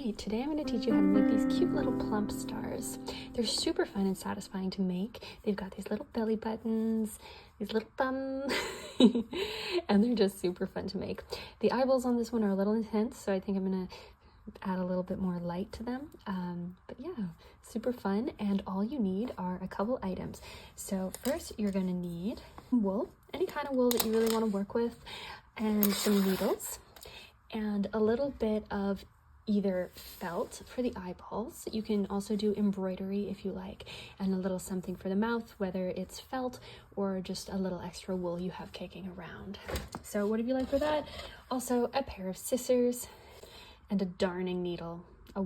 Alright, today I'm going to teach you how to make these cute little plump stars. They're super fun and satisfying to make. They've got these little belly buttons, these little thumbs, and they're just super fun to make. The eyeballs on this one are a little intense, so I think I'm going to add a little bit more light to them. But yeah, super fun, and all you need are a couple items. So first you're going to need wool, any kind of wool that you really want to work with, and some needles, and a little bit of either felt for the eyeballs. You can also do embroidery if you like, and a little something for the mouth, whether it's felt or just a little extra wool you have kicking around. So what do you like for that? Also a pair of scissors and a darning needle, a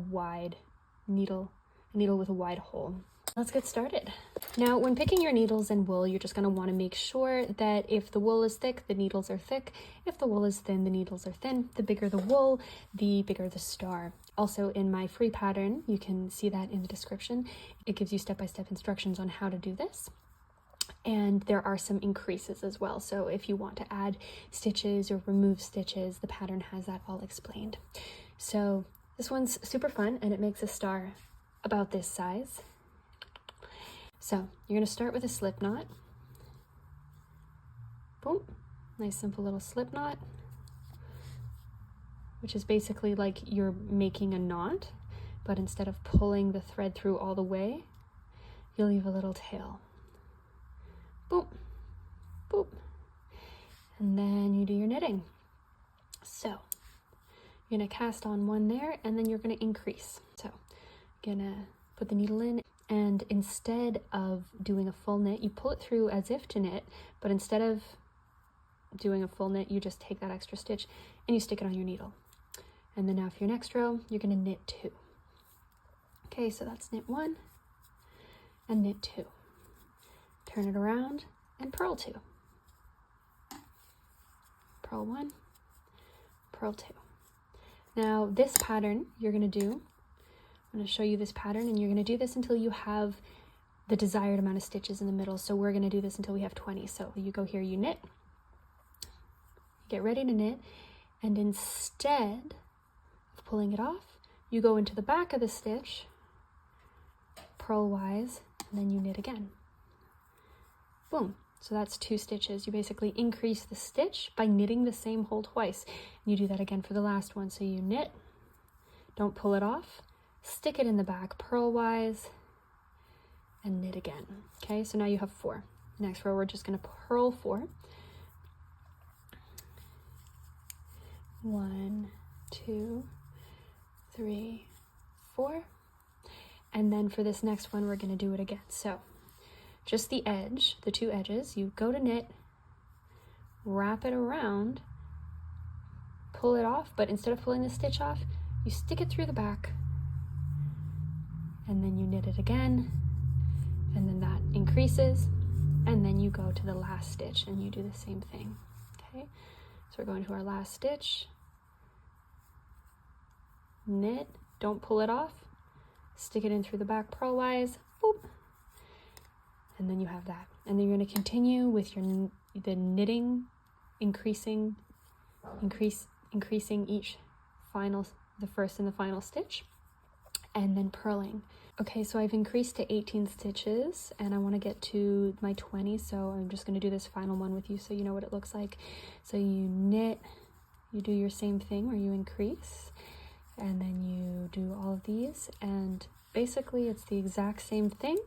needle with a wide hole. Let's get started. Now, when picking your needles and wool, you're just going to want to make sure that if the wool is thick, the needles are thick. If the wool is thin, the needles are thin. The bigger the wool, the bigger the star. Also, in my free pattern, you can see that in the description. It gives you step-by-step instructions on how to do this. And there are some increases as well. So if you want to add stitches or remove stitches, the pattern has that all explained. So this one's super fun, and it makes a star about this size. So you're going to start with a slip knot. Boom, nice simple little slip knot, which is basically like you're making a knot, but instead of pulling the thread through all the way, you leave a little tail. Boom, boom, and then you do your knitting. So you're going to cast on one there, and then you're going to increase. So you're going to put the needle in, and instead of doing a full knit, you pull it through as if to knit, but instead of doing a full knit, you just take that extra stitch and you stick it on your needle. And then now for your next row, you're going to knit 2. Okay, so that's knit 1 and knit 2. Turn it around and purl 2. Purl 1, purl 2. Now this pattern you're going to do, I'm going to show you this pattern, and you're going to do this until you have the desired amount of stitches in the middle. So we're going to do this until we have 20. So you go here, you knit, get ready to knit, and instead of pulling it off, you go into the back of the stitch, purlwise, and then you knit again. Boom. So that's 2 stitches. You basically increase the stitch by knitting the same hole twice. And you do that again for the last one. So you knit, don't pull it off, stick it in the back purlwise, and knit again. Okay, so now you have 4. Next row, we're just going to purl 4. 1, 2, 3, 4. And then for this next one, we're going to do it again. So just the edge, the 2 edges, you go to knit, wrap it around, pull it off, but instead of pulling the stitch off, you stick it through the back, and then you knit it again, and then that increases, and then you go to the last stitch and you do the same thing. Okay, so we're going to our last stitch, knit, don't pull it off, stick it in through the back purlwise, boop, and then you have that. And then you're going to continue with the knitting, increasing each the first and the final stitch, and then purling. Okay, so I've increased to 18 stitches, and I want to get to my 20, so I'm just going to do this final one with you so you know what it looks like. So you knit, you do your same thing where you increase, and then you do all of these, and basically it's the exact same thing,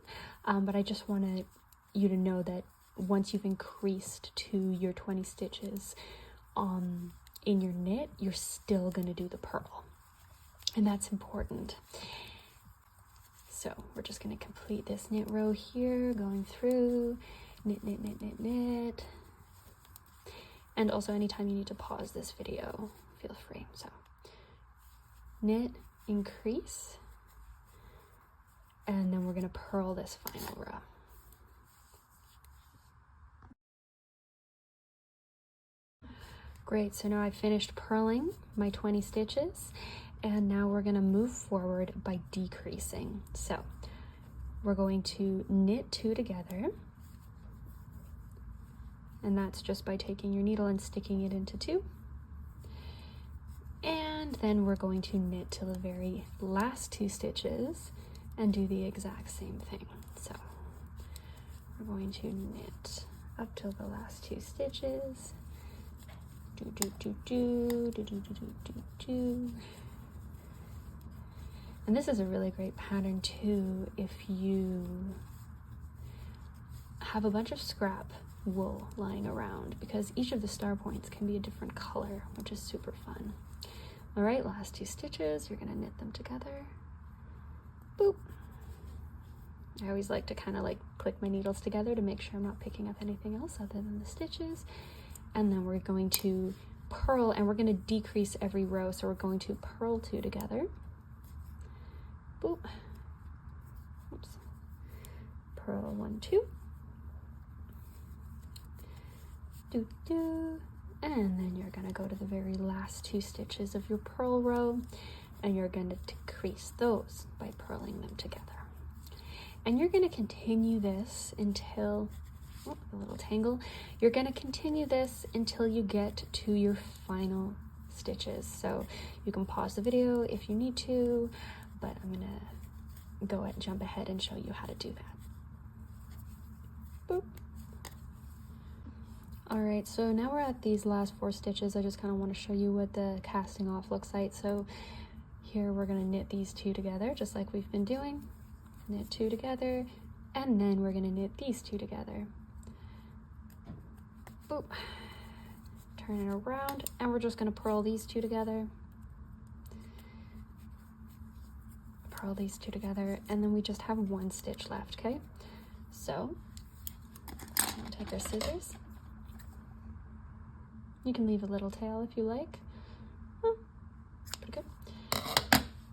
but I just wanted you to know that once you've increased to your 20 stitches in your knit, you're still going to do the purl, and that's important. So we're just going to complete this knit row here, going through, knit, knit, knit, knit, knit. And also anytime you need to pause this video, feel free. So knit, increase, and then we're going to purl this final row. Great, so now I've finished purling my 20 stitches, and now we're going to move forward by decreasing. So we're going to knit 2 together, and that's just by taking your needle and sticking it into 2, And then we're going to knit till the very last 2 stitches and do the exact same thing. So we're going to knit up till the last 2 stitches. Do do do do do do do do do. And this is a really great pattern too if you have a bunch of scrap wool lying around, because each of the star points can be a different color, which is super fun. All right, last 2 stitches, you're gonna knit them together. Boop. I always like to kind of like click my needles together to make sure I'm not picking up anything else other than the stitches. And then we're going to purl, and we're gonna decrease every row. So we're going to purl 2 together. Boop. Oops. Purl 1, 2. Do, do. And then you're gonna go to the very last 2 stitches of your purl row, and you're gonna decrease those by purling them together. And you're gonna continue this until, oh, a little tangle. You're gonna continue this until you get to your final stitches. So you can pause the video if you need to, but I'm gonna jump ahead and show you how to do that. Boop. All right, so now we're at these last 4 stitches. I just kind of want to show you what the casting off looks like. So here we're gonna knit these 2 together, just like we've been doing. Knit 2 together, and then we're gonna knit these 2 together. Boop. Turn it around, and we're just gonna purl these 2 together. Purl these 2 together, and then we just have 1 stitch left, okay? So, we'll take our scissors. You can leave a little tail if you like. Oh, pretty good.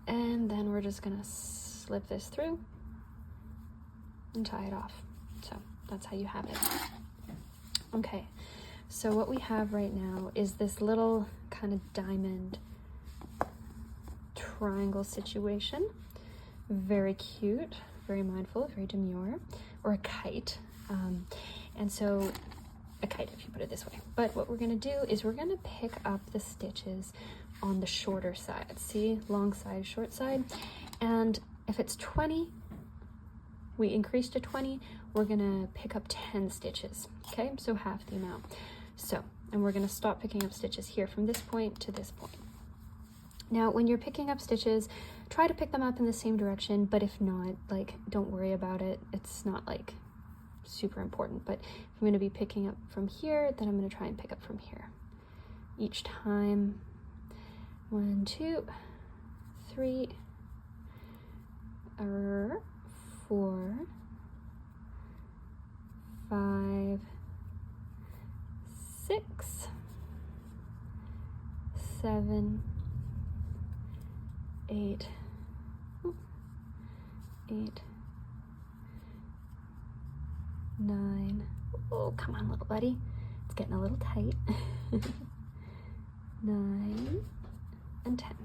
And then we're just gonna slip this through and tie it off. So that's how you have it. Okay, so what we have right now is this little kind of diamond triangle situation. Very cute, very mindful, very demure, or a kite. And so a kite, if you put it this way. But what we're gonna do is we're gonna pick up the stitches on the shorter side. See, long side, short side. And if it's 20, we increase to 20, we're gonna pick up 10 stitches, okay? So half the amount. So, and we're gonna stop picking up stitches here from this point to this point. Now, when you're picking up stitches, try to pick them up in the same direction, but if not, like, don't worry about it. It's not like super important, but if I'm gonna be picking up from here, then I'm gonna try and pick up from here. Each time, 1, 2, 3, 4, 5, 6, 7, 8, 9. Oh, come on, little buddy. It's getting a little tight. 9 and 10.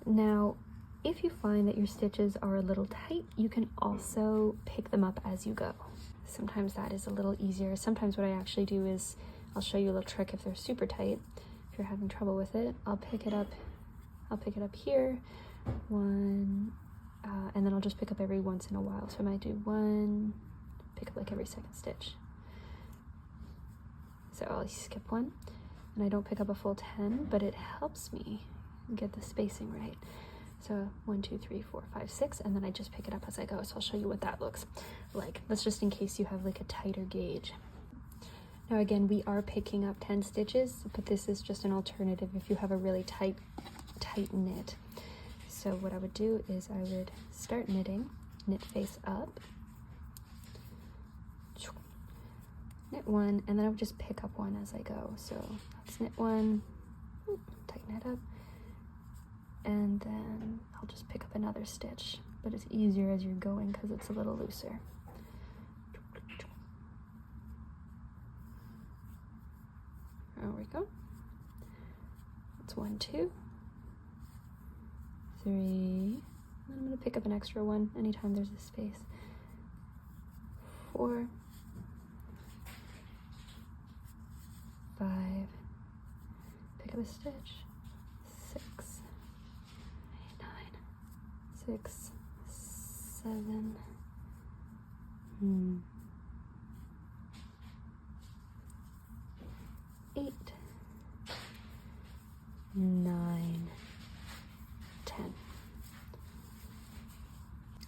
Now, if you find that your stitches are a little tight, you can also pick them up as you go. Sometimes that is a little easier. Sometimes what I actually do is I'll show you a little trick if they're super tight. If you're having trouble with it, I'll pick it up here, 1, and then I'll just pick up every once in a while. So I might do 1, pick up like every 2nd stitch. So I'll skip 1, and I don't pick up a full 10, but it helps me get the spacing right. So 1, 2, 3, 4, 5, 6, and then I just pick it up as I go. So I'll show you what that looks like. That's just in case you have like a tighter gauge. Now again, we are picking up 10 stitches, but this is just an alternative if you have a really tight knit. So what I would do is I would start knitting, knit face up, knit 1, and then I would just pick up 1 as I go. So let's knit 1, tighten it up, and then I'll just pick up another stitch, but it's easier as you're going because it's a little looser. There we go. That's 1, 2, 3, and I'm going to pick up an extra 1 anytime there's a space. 4, 5, pick up a stitch, 6, 7, 8, 9, 10.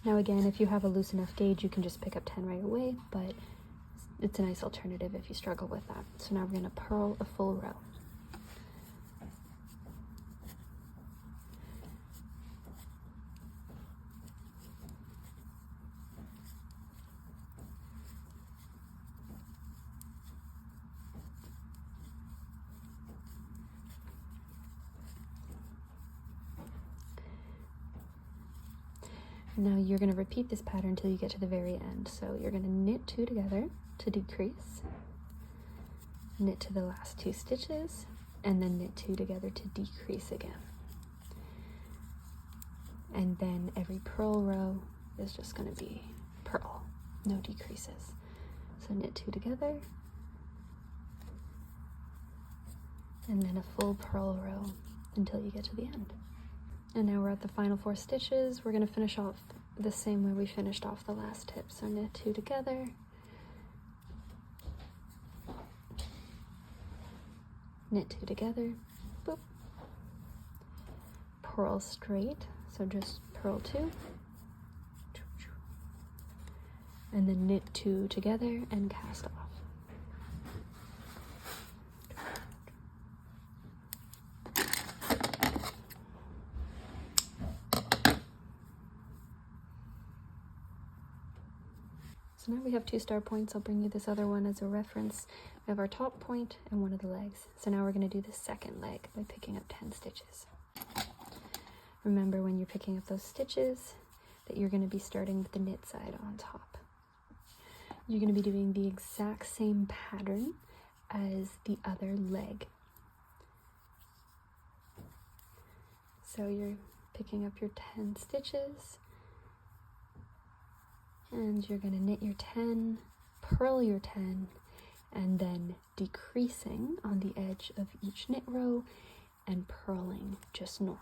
Now again, if you have a loose enough gauge, you can just pick up 10 right away, but it's a nice alternative if you struggle with that. So now we're going to purl a full row. Now you're going to repeat this pattern until you get to the very end. So you're going to knit 2 together to decrease, knit to the last 2 stitches, and then knit 2 together to decrease again. And then every purl row is just going to be purl, no decreases. So knit 2 together, and then a full purl row until you get to the end. And now we're at the final 4 stitches. We're going to finish off the same way we finished off the last tip. So knit 2 together, knit 2 together, boop, purl straight, so just purl 2, and then knit 2 together and cast off. So now we have 2 star points. I'll bring you this other one as a reference. We have our top point and one of the legs. So now we're going to do the second leg by picking up 10 stitches. Remember when you're picking up those stitches that you're going to be starting with the knit side on top. You're going to be doing the exact same pattern as the other leg. So you're picking up your 10 stitches, and you're going to knit your 10, purl your 10, and then decreasing on the edge of each knit row and purling just normally.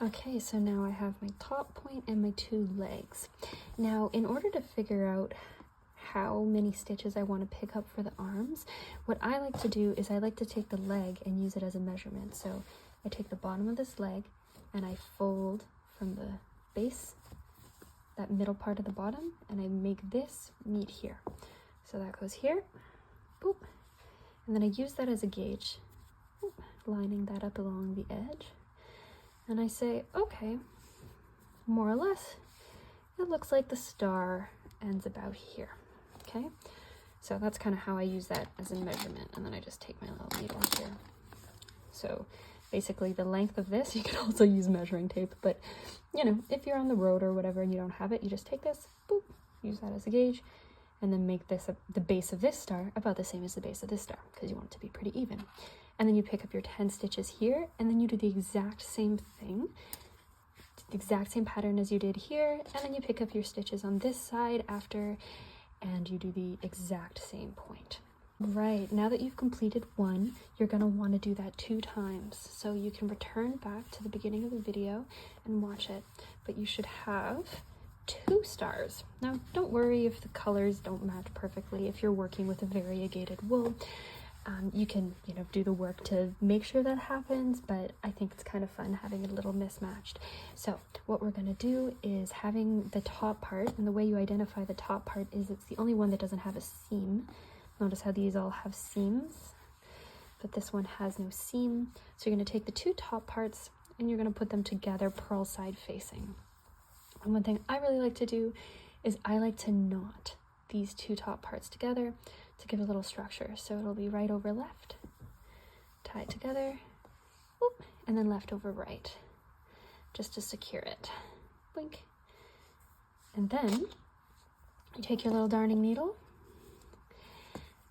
Okay, so now I have my top point and my 2 legs. Now, in order to figure out how many stitches I want to pick up for the arms, what I like to do is I like to take the leg and use it as a measurement. So I take the bottom of this leg and I fold from the base, that middle part of the bottom, and I make this meet here. So that goes here, boop, and then I use that as a gauge, boop, lining that up along the edge, and I say, okay, more or less, it looks like the star ends about here, okay? So that's kind of how I use that as a measurement, and then I just take my little needle here. So basically the length of this, you can also use measuring tape, but you know, if you're on the road or whatever and you don't have it, you just take this, boop, use that as a gauge, and then make this the base of this star about the same as the base of this star, because you want it to be pretty even. And then you pick up your 10 stitches here, and then you do the exact same thing, the exact same pattern as you did here, and then you pick up your stitches on this side after, and you do the exact same point. Right, now that you've completed one, you're going to want to do that 2 times. So you can return back to the beginning of the video and watch it, but you should have 2 stars. Now, don't worry if the colors don't match perfectly. If you're working with a variegated wool, you can, do the work to make sure that happens, but I think it's kind of fun having it a little mismatched. So what we're going to do is having the top part, and the way you identify the top part is it's the only one that doesn't have a seam. Notice how these all have seams, but this one has no seam. So you're going to take the 2 top parts and you're going to put them together purl side facing. And one thing I really like to do is I like to knot these 2 top parts together to give a little structure. So it'll be right over left, tied together, whoop, and then left over right, just to secure it. Blink. And then you take your little darning needle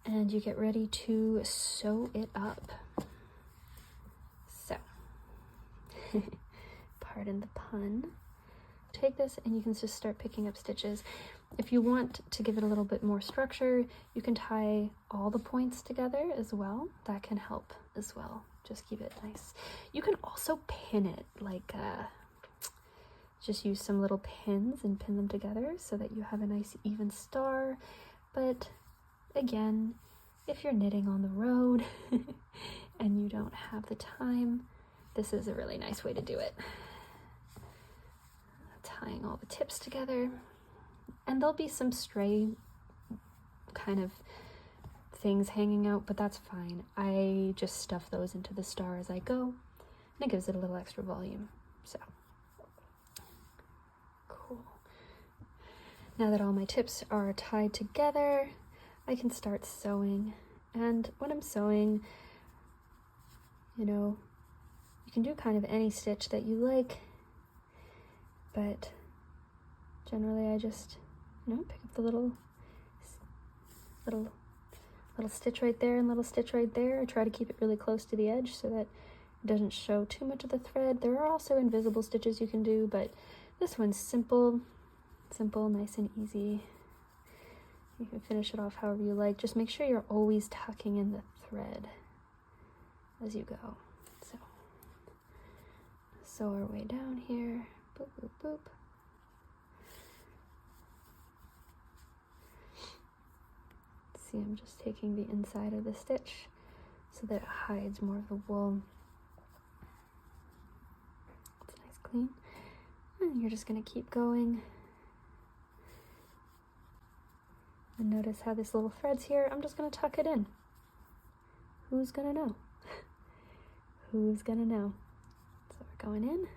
and you get ready to sew it up. So, pardon the pun. Take this and you can just start picking up stitches. If you want to give it a little bit more structure, you can tie all the points together as well. That can help as well. just keep it nice. You can also pin it, like just use some little pins and pin them together so that you have a nice even star. But again, if you're knitting on the road and you don't have the time, this is a really nice way to do it. Tying all the tips together, and there'll be some stray kind of things hanging out, but that's fine. I just stuff those into the star as I go, and it gives it a little extra volume. So cool. Now that all my tips are tied together, I can start sewing. And when I'm sewing, you know, you can do kind of any stitch that you like, but generally I just, you know, pick up the little stitch right there and little stitch right there. I try to keep it really close to the edge so that it doesn't show too much of the thread. There are also invisible stitches you can do, but this one's simple, nice and easy. You can finish it off however you like. Just make sure you're always tucking in the thread as you go. So, sew our way down here. Boop, boop, boop. See, I'm just taking the inside of the stitch so that it hides more of the wool. It's nice, clean. And you're just going to keep going. And notice how this little thread's here. I'm just going to tuck it in. Who's going to know? Who's going to know? So we're going in.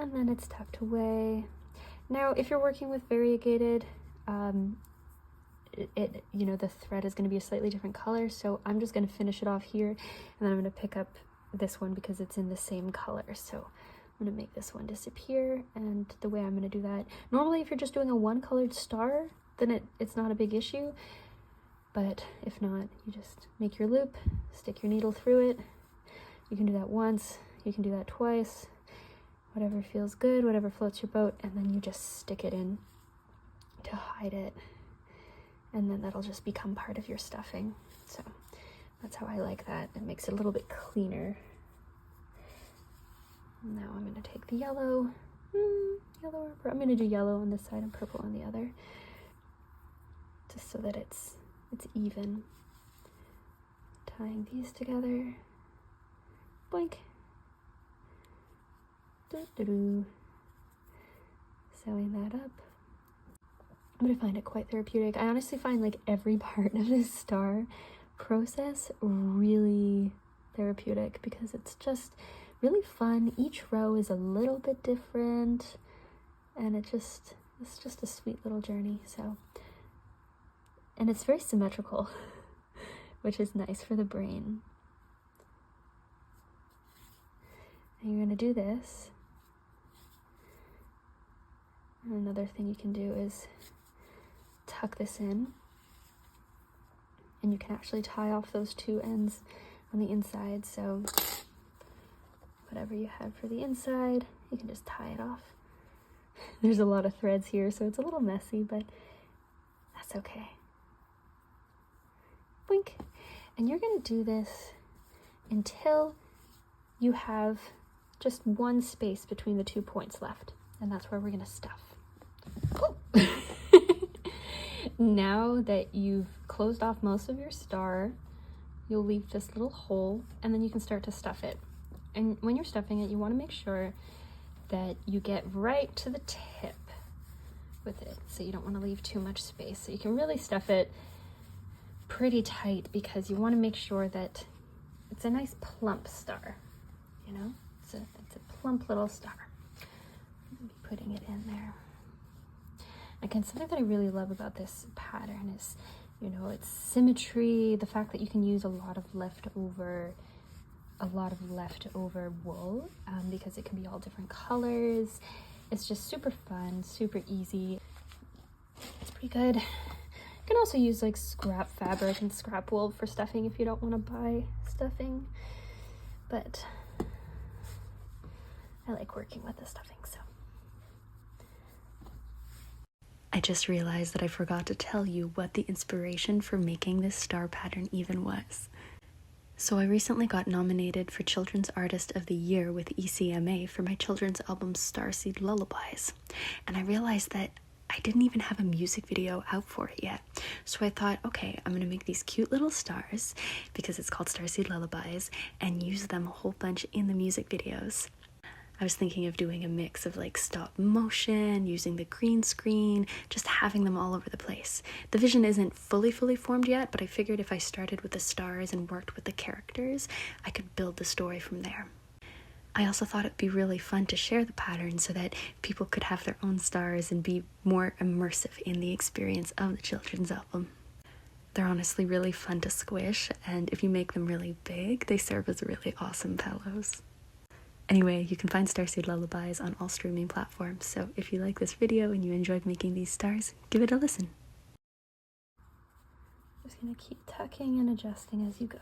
And then it's tucked away. Now, if you're working with variegated, you know, the thread is going to be a slightly different color, so I'm just going to finish it off here, and then I'm going to pick up this one because it's in the same color. So I'm going to make this one disappear, and the way I'm going to do that, normally if you're just doing a one-colored star, then it's not a big issue, but if not, you just make your loop, stick your needle through it. You can do that once, you can do that twice, whatever feels good, whatever floats your boat, and then you just stick it in to hide it, and then that'll just become part of your stuffing. So that's how I like that. It makes it a little bit cleaner. Now I'm going to take the yellow, I'm going to do yellow on this side and purple on the other, just so that it's even. Tying these together, boink. Sewing that up. I'm gonna find it quite therapeutic. I honestly find like every part of this star process really therapeutic because it's just really fun. Each row is a little bit different, and it's just a sweet little journey. So, and it's very symmetrical, which is nice for the brain. And you're gonna do this. And another thing you can do is tuck this in, and you can actually tie off those two ends on the inside. So whatever you had for the inside, you can just tie it off. There's a lot of threads here, so it's a little messy, but that's okay. Boink. And you're going to do this until you have just one space between the 2 points left, and that's where we're going to stuff. Oh. Now that you've closed off most of your star, you'll leave this little hole, and then you can start to stuff it. And when you're stuffing it, you want to make sure that you get right to the tip with it, so you don't want to leave too much space. So you can really stuff it pretty tight because you want to make sure that it's a nice plump star, you know? It's a plump little star. I'm going to be putting it in there. Again, something that I really love about this pattern is, you know, its symmetry, the fact that you can use a lot of leftover wool, because it can be all different colors. It's just super fun, super easy. It's pretty good. You can also use like scrap fabric and scrap wool for stuffing if you don't want to buy stuffing, but I like working with the stuffing, so. I just realized that I forgot to tell you what the inspiration for making this star pattern even was. So I recently got nominated for Children's Artist of the Year with ECMA for my children's album Starseed Lullabies. And I realized that I didn't even have a music video out for it yet. So I thought, okay, I'm gonna make these cute little stars, because it's called Starseed Lullabies, and use them a whole bunch in the music videos. I was thinking of doing a mix of like stop motion, using the green screen, just having them all over the place. The vision isn't fully formed yet, but I figured if I started with the stars and worked with the characters, I could build the story from there. I also thought it'd be really fun to share the pattern so that people could have their own stars and be more immersive in the experience of the children's album. They're honestly really fun to squish, and if you make them really big, they serve as really awesome pillows. Anyway, you can find Starseed Lullabies on all streaming platforms, so if you like this video and you enjoyed making these stars, give it a listen. Just gonna keep tucking and adjusting as you go.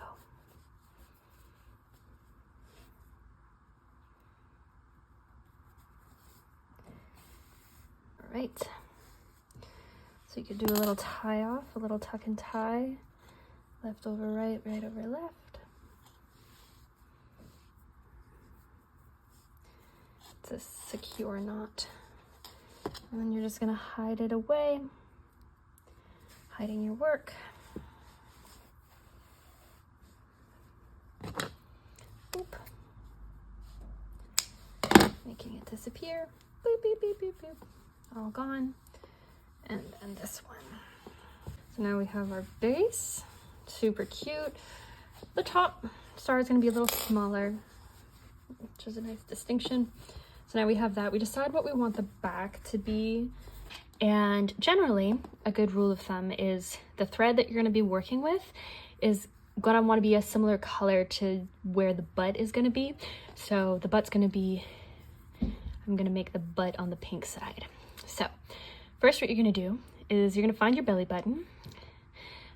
All right. So you could do a little tie off, a little tuck and tie, left over right, right over left. It's a secure knot. And then you're just gonna hide it away, hiding your work. Boop. Making it disappear. Boop, beep, beep, beep, boop. All gone. And then this one. So now we have our base, super cute. The top star is gonna be a little smaller, which is a nice distinction. So now we have that. We decide what we want the back to be. And generally, a good rule of thumb is the thread that you're going to be working with is going to want to be a similar color to where the butt is going to be. So the butt's going to be, I'm going to make the butt on the pink side. So first what you're going to do is you're going to find your belly button.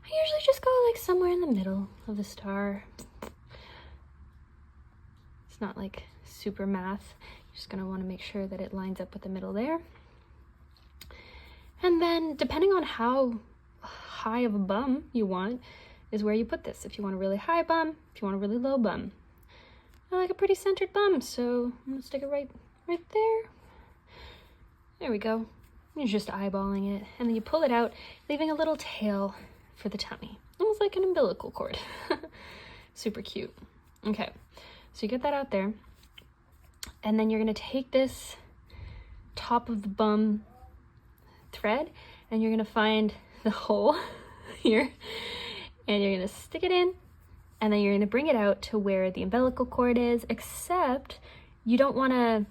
I usually just go like somewhere in the middle of the star. It's not like super math. Just gonna want to make sure that it lines up with the middle there. And then depending on how high of a bum you want is where you put this. If you want a really high bum, if you want a really low bum. I like a pretty centered bum, so I'm gonna stick it right there. There we go. You're just eyeballing it, and then you pull it out, leaving a little tail for the tummy. Almost like an umbilical cord. Super cute. Okay, so you get that out there. And then you're going to take this top of the bum thread and you're going to find the hole here and you're going to stick it in and then you're going to bring it out to where the umbilical cord is, except you don't want to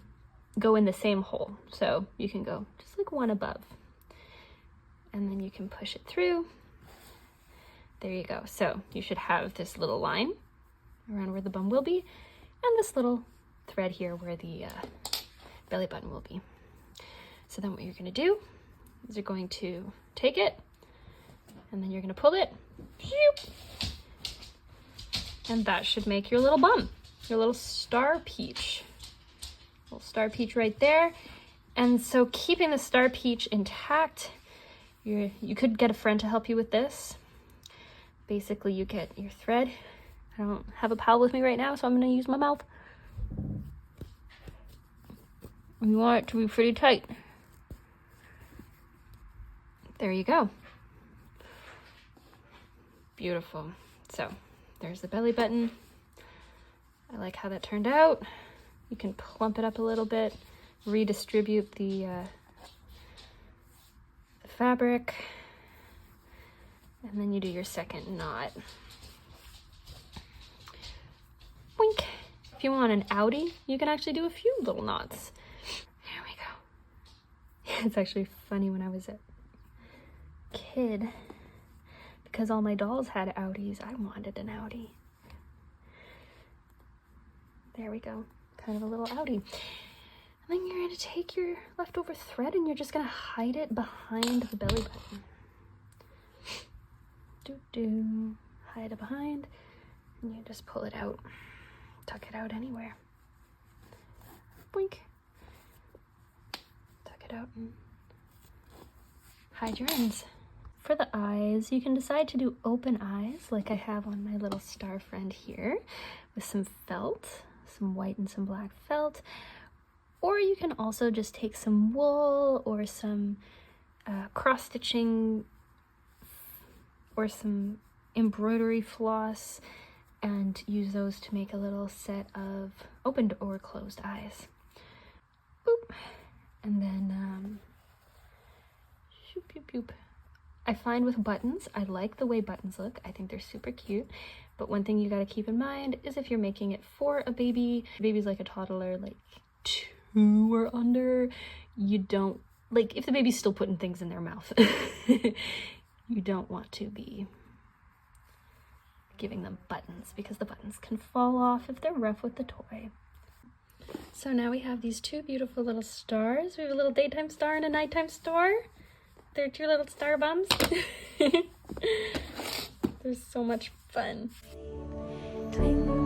go in the same hole. So you can go just like one above and then you can push it through. There you go. So you should have this little line around where the bum will be and this little thread here where the belly button will be. So then what you're going to do is you're going to take it and then you're going to pull it and that should make your little bum, your little star peach. Little star peach right there. And so keeping the star peach intact, you could get a friend to help you with this. Basically you get your thread. I don't have a pal with me right now, so I'm going to use my mouth. You want it to be pretty tight. There you go. Beautiful. So there's the belly button. I like how that turned out. You can plump it up a little bit, redistribute the fabric, and then you do your second knot. Boink. If you want an outie, you can actually do a few little knots. There we go. It's actually funny when I was a kid, because all my dolls had outies, I wanted an outie. There we go. Kind of a little outie. And then you're going to take your leftover thread and you're just going to hide it behind the belly button. Do-do. Hide it behind. And you just pull it out. Tuck it out anywhere. Boink. Tuck it out and hide your ends. For the eyes, you can decide to do open eyes like I have on my little star friend here with some felt, some white and some black felt. Or you can also just take some wool or some cross-stitching or some embroidery floss and use those to make a little set of opened or closed eyes. Boop. And then shoop, shoop, shoop. I find with buttons, I like the way buttons look. I think they're super cute. But one thing you gotta keep in mind is if you're making it for a baby's like a toddler, like 2 or under, you don't, like if the baby's still putting things in their mouth, you don't want to be giving them buttons because the buttons can fall off if they're rough with the toy. So now we have these 2 beautiful little stars. We have a little daytime star and a nighttime star. They're 2 little star bums. They're so much fun. Twinkle,